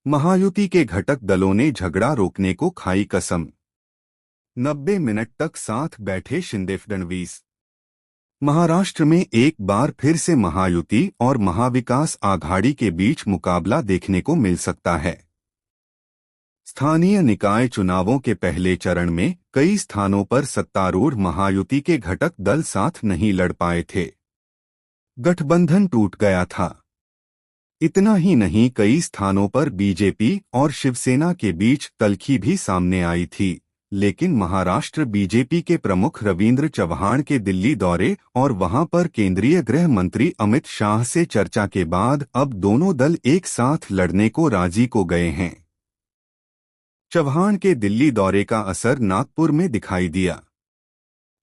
महायुति के घटक दलों ने झगड़ा रोकने को खाई कसम। 90 मिनट तक साथ बैठे शिंदे-फडणवीस। महाराष्ट्र में एक बार फिर से महायुति और महाविकास आघाड़ी के बीच मुकाबला देखने को मिल सकता है। स्थानीय निकाय चुनावों के पहले चरण में कई स्थानों पर सत्तारूढ़ महायुति के घटक दल साथ नहीं लड़ पाए थे। गठबंधन टूट गया था। इतना ही नहीं, कई स्थानों पर बीजेपी और शिवसेना के बीच तल्खी भी सामने आई थी। लेकिन महाराष्ट्र बीजेपी के प्रमुख रविंद्र चव्हाण के दिल्ली दौरे और वहां पर केंद्रीय गृह मंत्री अमित शाह से चर्चा के बाद अब दोनों दल एक साथ लड़ने को राजी को गए हैं। चव्हाण के दिल्ली दौरे का असर नागपुर में दिखाई दिया।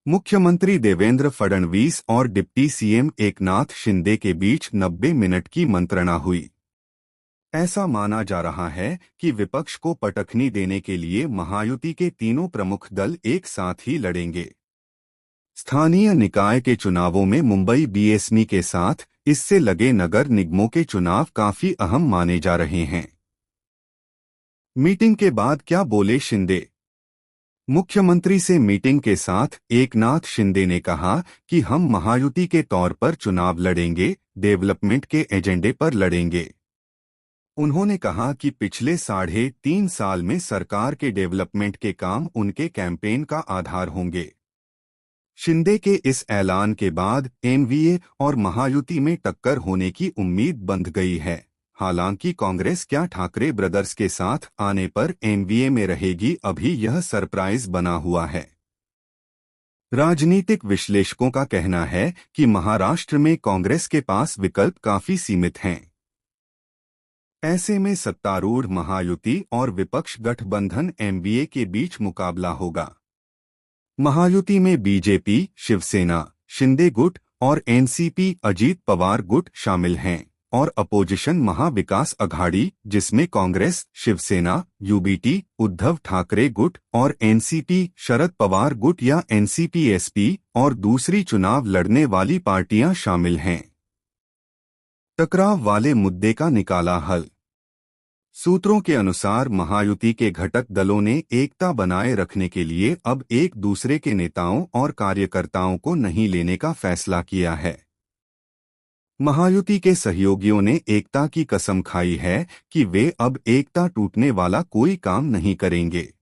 मुख्यमंत्री देवेंद्र फडणवीस और डिप्टी सीएम एकनाथ शिंदे के बीच 90 मिनट की मंत्रणा हुई। ऐसा माना जा रहा है कि विपक्ष को पटखनी देने के लिए महायुति के तीनों प्रमुख दल एक साथ ही लड़ेंगे। स्थानीय निकाय के चुनावों में मुंबई बीएसपी के साथ इससे लगे नगर निगमों के चुनाव काफी अहम माने जा रहे हैं। मीटिंग के बाद क्या बोले शिंदे? मुख्यमंत्री से मीटिंग के साथ एकनाथ शिंदे ने कहा कि हम महायुति के तौर पर चुनाव लड़ेंगे, डेवलपमेंट के एजेंडे पर लड़ेंगे। उन्होंने कहा कि पिछले 3.5 साल में सरकार के डेवलपमेंट के काम उनके कैंपेन का आधार होंगे। शिंदे के इस ऐलान के बाद एनवीए और महायुति में टक्कर होने की उम्मीद बंध गई है। हालांकि कांग्रेस क्या ठाकरे ब्रदर्स के साथ आने पर एनवीए में रहेगी, अभी यह सरप्राइज बना हुआ है। राजनीतिक विश्लेषकों का कहना है कि महाराष्ट्र में कांग्रेस के पास विकल्प काफी सीमित हैं। ऐसे में सत्तारूढ़ महायुति और विपक्ष गठबंधन एनवीए के बीच मुकाबला होगा। महायुति में बीजेपी, शिवसेना, शिंदे गुट और एनसीपी अजीत पवार गुट शामिल हैं और अपोजिशन महाविकास अघाड़ी, जिसमें कांग्रेस, शिवसेना, यूबीटी, उद्धव ठाकरे गुट और एनसीपी, शरद पवार गुट या एनसीपी-एसपी और दूसरी चुनाव लड़ने वाली पार्टियां शामिल हैं। टकराव वाले मुद्दे का निकाला हल। सूत्रों के अनुसार महायुति के घटक दलों ने एकता बनाए रखने के लिए अब एक दूसरे के नेताओं और कार्यकर्ताओं को नहीं लेने का फैसला किया है। महायुति के सहयोगियों ने एकता की कसम खाई है कि वे अब एकता टूटने वाला कोई काम नहीं करेंगे।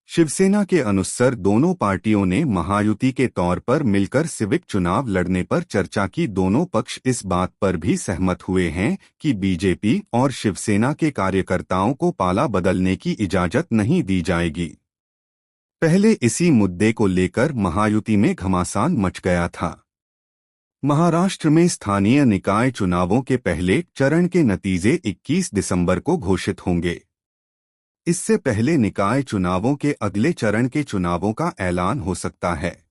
शिवसेना के अनुसार दोनों पार्टियों ने महायुति के तौर पर मिलकर सिविक चुनाव लड़ने पर चर्चा की। दोनों पक्ष इस बात पर भी सहमत हुए हैं कि बीजेपी और शिवसेना के कार्यकर्ताओं को पाला बदलने की इजाजत नहीं दी जाएगी। पहले इसी मुद्दे को लेकर महायुति में घमासान मच गया था। महाराष्ट्र में स्थानीय निकाय चुनावों के पहले चरण के नतीजे 21 दिसंबर को घोषित होंगे। इससे पहले निकाय चुनावों के अगले चरण के चुनावों का ऐलान हो सकता है।